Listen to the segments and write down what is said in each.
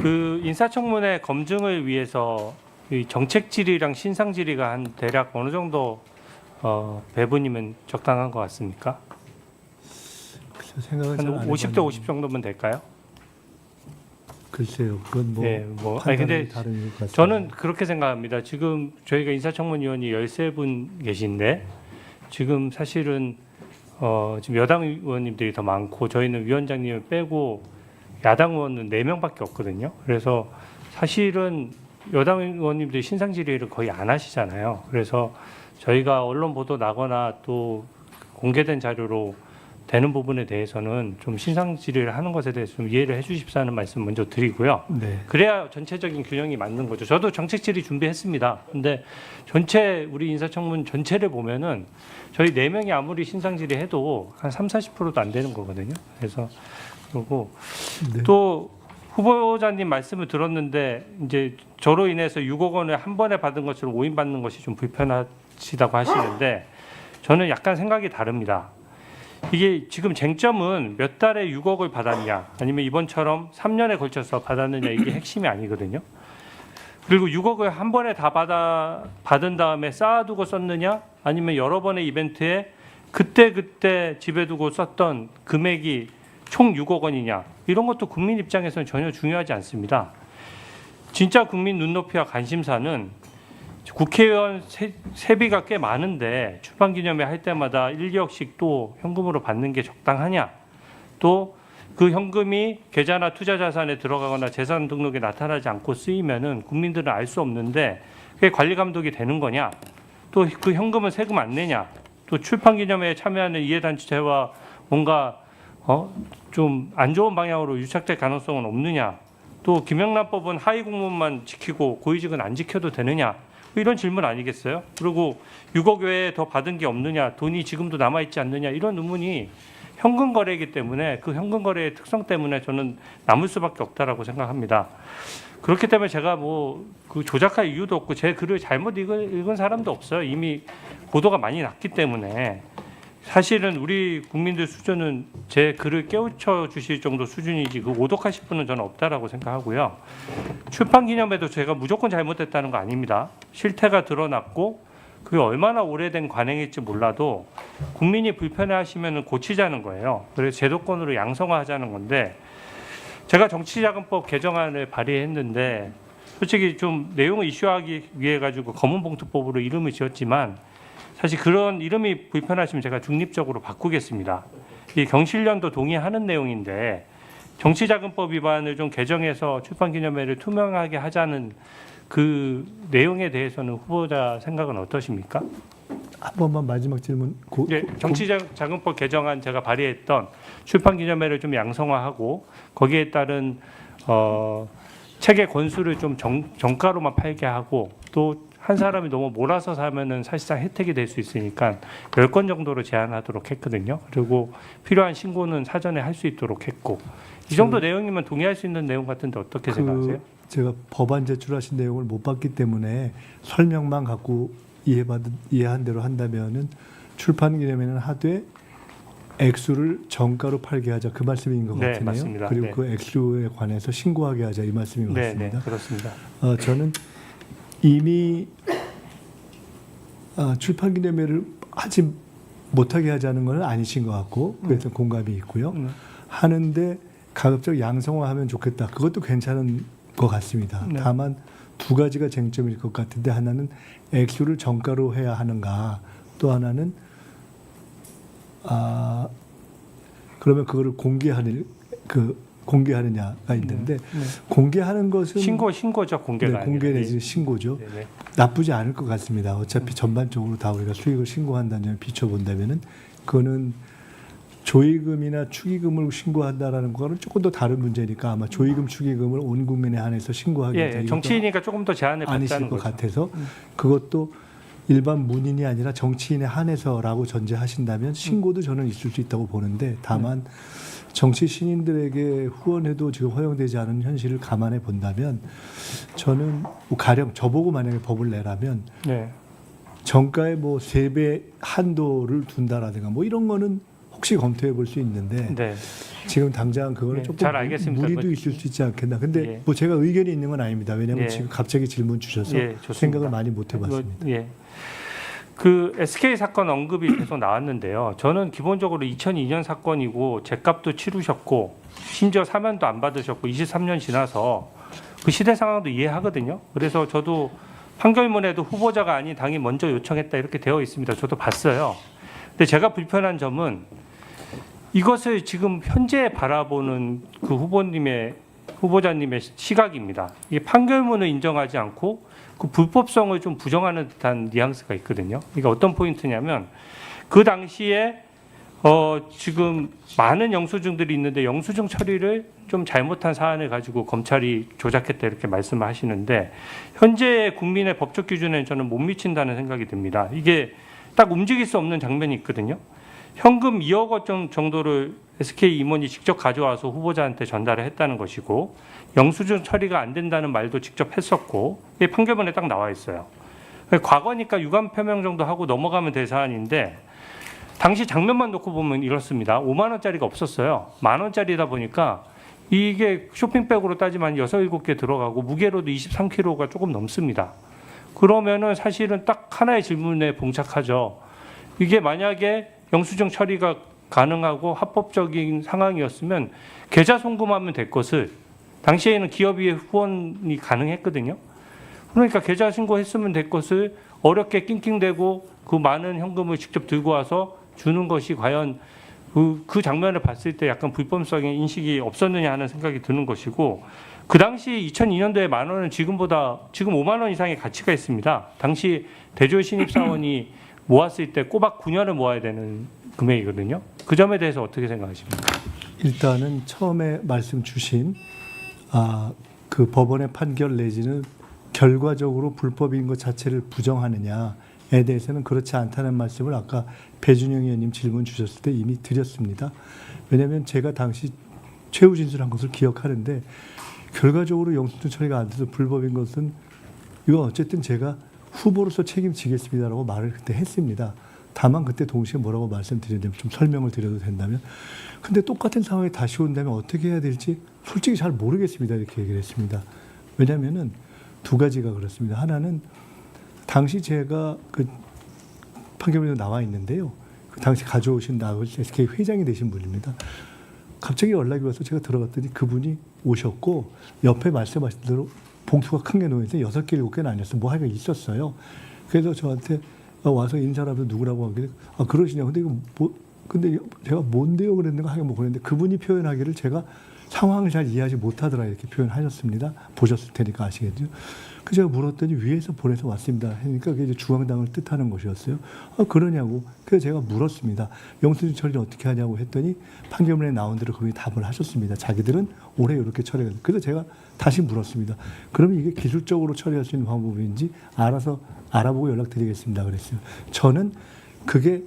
그 인사청문회 검증을 위해서 이 정책 질의랑 신상 질의가 한 대략 어느 정도 배분이면 적당한 것 같습니까? 생각은 한 50대 50 정도면 될까요? 글쎄요, 그건 뭐, 네, 판단이 근데 다른 것 같습니다. 저는 그렇게 생각합니다. 지금 저희가 인사청문위원이 13분 계신데 지금 사실은 지금 여당 의원님들이 더 많고 저희는 위원장님을 빼고 야당 의원은 4명밖에 없거든요. 그래서 사실은 여당 의원님들이 신상 질의를 거의 안 하시잖아요. 그래서 저희가 언론 보도 나거나 또 공개된 자료로 되는 부분에 대해서는 좀 신상 질의를 하는 것에 대해서 좀 이해를 해주십사는 말씀 먼저 드리고요. 네. 그래야 전체적인 균형이 맞는 거죠. 저도 정책 질의 준비했습니다. 근데 전체 우리 인사청문 전체를 보면은 저희 4명이 아무리 신상 질의해도 한 30-40%도 안 되는 거거든요. 그래서 그리고 네. 또 후보자님 말씀을 들었는데 이제 저로 인해서 6억 원을 한 번에 받은 것처럼 오인받는 것이 좀 불편하시다고 하시는데 저는 약간 생각이 다릅니다. 이게 지금 쟁점은 몇 달에 6억을 받았냐 아니면 이번처럼 3년에 걸쳐서 받았느냐 이게 핵심이 아니거든요. 그리고 6억을 한 번에 다 받은 다음에 쌓아두고 썼느냐 아니면 여러 번의 이벤트에 그때 집에 두고 썼던 금액이 총 6억 원이냐 이런 것도 국민 입장에서는 전혀 중요하지 않습니다. 진짜 국민 눈높이와 관심사는 국회의원 세비가 꽤 많은데 출판기념회 할 때마다 1억씩 또 현금으로 받는 게 적당하냐 또 그 현금이 계좌나 투자자산에 들어가거나 재산 등록에 나타나지 않고 쓰이면은 국민들은 알 수 없는데 그게 관리 감독이 되는 거냐 또 그 현금은 세금 안 내냐 또 출판기념회에 참여하는 이해단체와 뭔가 좀 안 좋은 방향으로 유착될 가능성은 없느냐 또 김영란법은 하위 공무원만 지키고 고위직은 안 지켜도 되느냐 이런 질문 아니겠어요? 그리고 6억 외에 더 받은 게 없느냐 돈이 지금도 남아있지 않느냐 이런 의문이 현금 거래이기 때문에 그 현금 거래의 특성 때문에 저는 남을 수밖에 없다라고 생각합니다. 그렇기 때문에 제가 뭐 그 조작할 이유도 없고 제 글을 잘못 읽은 사람도 없어요. 이미 보도가 많이 났기 때문에 사실은 우리 국민들 수준은 제 글을 깨우쳐 주실 정도 수준이지 그 오독하실 분은 저는 없다라고 생각하고요. 출판 기념회도 제가 무조건 잘못됐다는 거 아닙니다. 실태가 드러났고 그게 얼마나 오래된 관행일지 몰라도 국민이 불편해하시면 고치자는 거예요. 그래서 제도권으로 양성화하자는 건데 제가 정치자금법 개정안을 발의했는데 솔직히 좀 내용을 이슈화하기 위해 가지고 검은봉투법으로 이름을 지었지만 사실 그런 이름이 불편하시면 제가 중립적으로 바꾸겠습니다. 이 경실련도 동의하는 내용인데 정치자금법 위반을 좀 개정해서 출판기념회를 투명하게 하자는 그 내용에 대해서는 후보자 생각은 어떠십니까? 한 번만 마지막 질문. 네, 정치자금법 개정안 제가 발의했던 출판기념회를 좀 양성화하고 거기에 따른 책의 권수를 좀 정가로만 팔게 하고 또 한 사람이 너무 몰아서 사면은 사실상 혜택이 될 수 있으니까 10건 정도로 제한하도록 했거든요. 그리고 필요한 신고는 사전에 할 수 있도록 했고 이 정도 내용이면 동의할 수 있는 내용 같은데 어떻게 생각하세요? 제가 법안 제출하신 내용을 못 봤기 때문에 설명만 갖고 이해한 대로 한다면은 출판 기념회는 하되 액수를 정가로 팔게 하자 그 말씀인 것 네, 같으네요. 맞습니다. 그리고 네. 그 액수에 관해서 신고하게 하자 이 말씀인 것 네, 같습니다. 네, 그렇습니다. 저는 이미 출판 기념회를 하지 못하게 하자는 건 아니신 것 같고 그래서 공감이 있고요. 하는데 가급적 양성화하면 좋겠다. 그것도 괜찮은 것 같습니다. 네. 다만 두 가지가 쟁점일 것 같은데 하나는 액수를 정가로 해야 하는가 또 하나는 그러면 그거를 공개하느냐가 있는데 공개하는 것은 신고죠 공개가 네, 공개 아니라. 내지 신고죠. 네네. 나쁘지 않을 것 같습니다. 어차피 전반적으로 다 우리가 수익을 신고한다는 점을 비춰본다면은 그거는 조의금이나 축의금을 신고한다라는 거는 조금 더 다른 문제니까 아마 조의금, 축의금을 온 국민에 한해서 신고하기 예, 정치인이니까 조금 더 제한을 아니실 받자는 것 거죠. 같아서 그것도 일반 문인이 아니라 정치인에 한해서라고 전제하신다면 신고도 저는 있을 수 있다고 보는데 다만 정치 신인들에게 후원해도 지금 허용되지 않은 현실을 감안해 본다면 저는 가령 저보고 만약에 법을 내라면 네. 정가의 뭐 3배 한도를 둔다라든가 뭐 이런 거는 혹시 검토해 볼 수 있는데 네. 지금 당장 그거는 네, 조금 잘 알겠습니다. 무리도 뭐, 있을 수 있지 않겠나. 근데 예. 뭐 제가 의견이 있는 건 아닙니다. 왜냐하면 예. 지금 갑자기 질문 주셔서 예, 좋습니다. 생각을 많이 못 해봤습니다. 예. 그 SK 사건 언급이 계속 나왔는데요. 저는 기본적으로 2002년 사건이고 제값도 치르셨고 심지어 사면도 안 받으셨고 23년 지나서 그 시대 상황도 이해하거든요. 그래서 저도 판결문에도 후보자가 아닌 당이 먼저 요청했다 이렇게 되어 있습니다. 저도 봤어요. 근데 제가 불편한 점은 이것을 지금 현재 바라보는 그 후보자님의 시각입니다. 이 판결문을 인정하지 않고 그 불법성을 좀 부정하는 듯한 뉘앙스가 있거든요. 이게 어떤 포인트냐면 그 당시에 지금 많은 영수증들이 있는데 영수증 처리를 좀 잘못한 사안을 가지고 검찰이 조작했다 이렇게 말씀을 하시는데 현재 국민의 법적 기준에는 저는 못 미친다는 생각이 듭니다. 이게 딱 움직일 수 없는 장면이 있거든요. 현금 2억 원 정도를 SK 임원이 직접 가져와서 후보자한테 전달을 했다는 것이고 영수증 처리가 안 된다는 말도 직접 했었고 이게 판결문에 딱 나와 있어요. 과거니까 유감 표명 정도 하고 넘어가면 될 사안인데 당시 장면만 놓고 보면 이렇습니다. 5만 원짜리가 없었어요. 10,000원짜리다 보니까 이게 쇼핑백으로 따지면 6, 7개 들어가고 무게로도 23kg가 조금 넘습니다. 그러면은 사실은 딱 하나의 질문에 봉착하죠. 이게 만약에 영수증 처리가 가능하고 합법적인 상황이었으면 계좌 송금하면 될 것을 당시에는 기업의 후원이 가능했거든요. 그러니까 계좌 신고했으면 될 것을 어렵게 낑낑대고 그 많은 현금을 직접 들고 와서 주는 것이 과연 그 장면을 봤을 때 약간 불법성의 인식이 없었느냐 하는 생각이 드는 것이고 그 당시 2002년도에 10,000원은 지금 5만 원 이상의 가치가 있습니다. 당시 대졸 신입사원이 모았을 때 꼬박 9년을 모아야 되는 금액이거든요. 그 점에 대해서 어떻게 생각하십니까? 일단은 처음에 말씀 주신 그 법원의 판결 내지는 결과적으로 불법인 것 자체를 부정하느냐에 대해서는 그렇지 않다는 말씀을 아까 배준영 의원님 질문 주셨을 때 이미 드렸습니다. 왜냐하면 제가 당시 최후 진술한 것을 기억하는데 결과적으로 영수증 처리가 안 돼서 불법인 것은 이건 어쨌든 제가 후보로서 책임지겠습니다라고 말을 그때 했습니다. 다만 그때 동시에 뭐라고 말씀드렸냐면 좀 설명을 드려도 된다면 근데 똑같은 상황이 다시 온다면 어떻게 해야 될지 솔직히 잘 모르겠습니다. 이렇게 얘기를 했습니다. 왜냐하면은 두 가지가 그렇습니다. 하나는 당시 제가 그 판결문에 나와 있는데요. 그 당시 가져오신 SK 회장이 되신 분입니다. 갑자기 연락이 와서 제가 들어갔더니 그분이 오셨고 옆에 말씀하신 대로 봉투가 큰 게 놓여있는데 6개, 7개는 아니었어요. 뭐 하여간 있었어요. 그래서 저한테 와서 인사를 하면서 누구라고 하길래 그러시냐. 근데 이거 근데 제가 뭔데요? 그랬는가 하긴 뭐 그랬는데 그분이 표현하기를 제가 상황을 잘 이해하지 못하더라 이렇게 표현하셨습니다. 보셨을 테니까 아시겠죠. 그 제가 물었더니 위에서 보내서 왔습니다. 그러니까 그게 이제 중앙당을 뜻하는 것이었어요. 그러냐고. 그래서 제가 물었습니다. 영수증 처리를 어떻게 하냐고 했더니 판결문에 나온 대로 그분이 답을 하셨습니다. 자기들은 올해 이렇게 처리가. 그래서 제가 다시 물었습니다. 그러면 이게 기술적으로 처리할 수 있는 방법인지 알아서 알아보고 연락드리겠습니다. 그랬어요. 저는 그게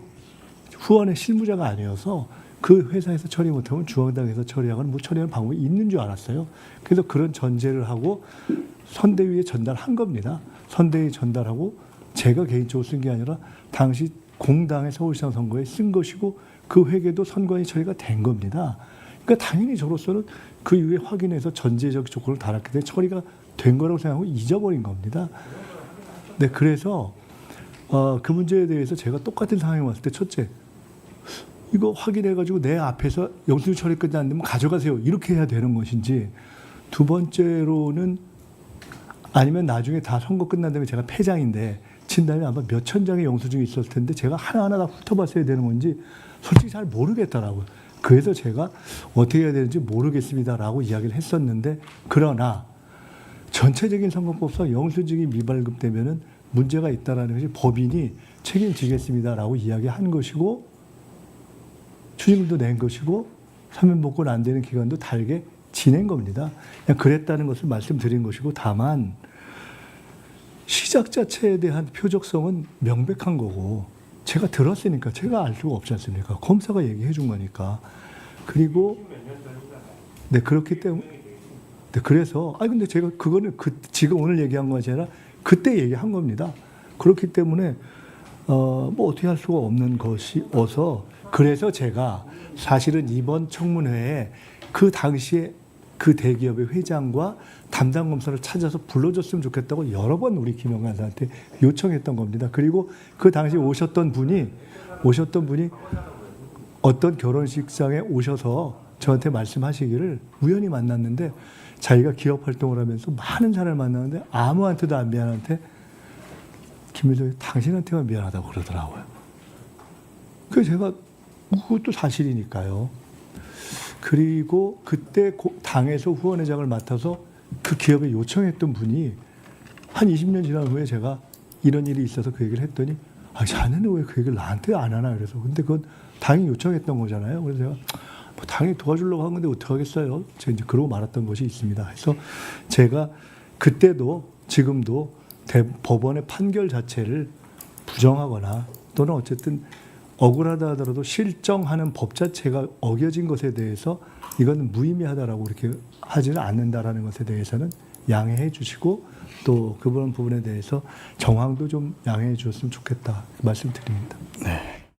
후원의 실무자가 아니어서 그 회사에서 처리 못하면 중앙당에서 처리하거나 뭐 처리하는 방법이 있는 줄 알았어요. 그래서 그런 전제를 하고 선대위에 전달한 겁니다. 선대위에 전달하고 제가 개인적으로 쓴 게 아니라 당시 공당의 서울시장 선거에 쓴 것이고 그 회계도 선관위 처리가 된 겁니다. 그러니까 당연히 저로서는 그 이후에 확인해서 전제적 조건을 달았기 때문에 처리가 된 거라고 생각하고 잊어버린 겁니다. 네, 그래서 그 문제에 대해서 제가 똑같은 상황에 왔을 때 첫째, 이거 확인해가지고 내 앞에서 영수증 처리 끝이 안 되면 가져가세요. 이렇게 해야 되는 것인지 두 번째로는 아니면 나중에 다 선거 끝난 다음에 제가 패장인데 진 다음에 아마 몇천 장의 영수증이 있었을 텐데 제가 하나하나 다 훑어봤어야 되는 건지 솔직히 잘 모르겠더라고요. 그래서 제가 어떻게 해야 되는지 모르겠습니다라고 이야기를 했었는데 그러나 전체적인 선거법상 영수증이 미발급되면은 문제가 있다라는 것이 법인이 책임지겠습니다라고 이야기한 것이고 추징금도 낸 것이고 사면복권 안 되는 기간도 달게 지낸 겁니다. 그냥 그랬다는 것을 말씀드린 것이고 다만 시작 자체에 대한 표적성은 명백한 거고 제가 들었으니까 제가 알 수가 없지 않습니까? 검사가 얘기해 준 거니까. 그리고 네 그렇기 때문에 네, 그래서 근데 제가 그거는 지금 오늘 얘기한 것이 아니라 그때 얘기한 겁니다. 그렇기 때문에 뭐 어떻게 할 수가 없는 것이어서 그래서 제가 사실은 이번 청문회에 그 당시에 그 대기업의 회장과 담당 검사를 찾아서 불러줬으면 좋겠다고 여러 번 우리 김영관 사한테 요청했던 겁니다. 그리고 그 당시 오셨던 분이 어떤 결혼식장에 오셔서 저한테 말씀하시기를 우연히 만났는데 자기가 기업 활동을 하면서 많은 사람을 만나는데 아무한테도 안 미안한데 김일성이 당신한테만 미안하다고 그러더라고요. 그래서 제가 그것도 사실이니까요. 그리고 그때 당에서 후원회장을 맡아서 그 기업에 요청했던 분이 한 20년 지난 후에 제가 이런 일이 있어서 그 얘기를 했더니 자네는 왜 그 얘기를 나한테 안 하나 그래서 근데 그건 당이 요청했던 거잖아요. 그래서 제가 뭐 당이 도와주려고 한 건데 어떡하겠어요. 제가 이제 그러고 말았던 것이 있습니다. 그래서 제가 그때도 지금도 법원의 판결 자체를 부정하거나 또는 어쨌든 억울하다 하더라도 실정하는 법 자체가 어겨진 것에 대해서 이건 무의미하다라고 그렇게 하지는 않는다라는 것에 대해서는 양해해 주시고 또 그런 부분에 대해서 정황도 좀 양해해 주셨으면 좋겠다 말씀드립니다. 네.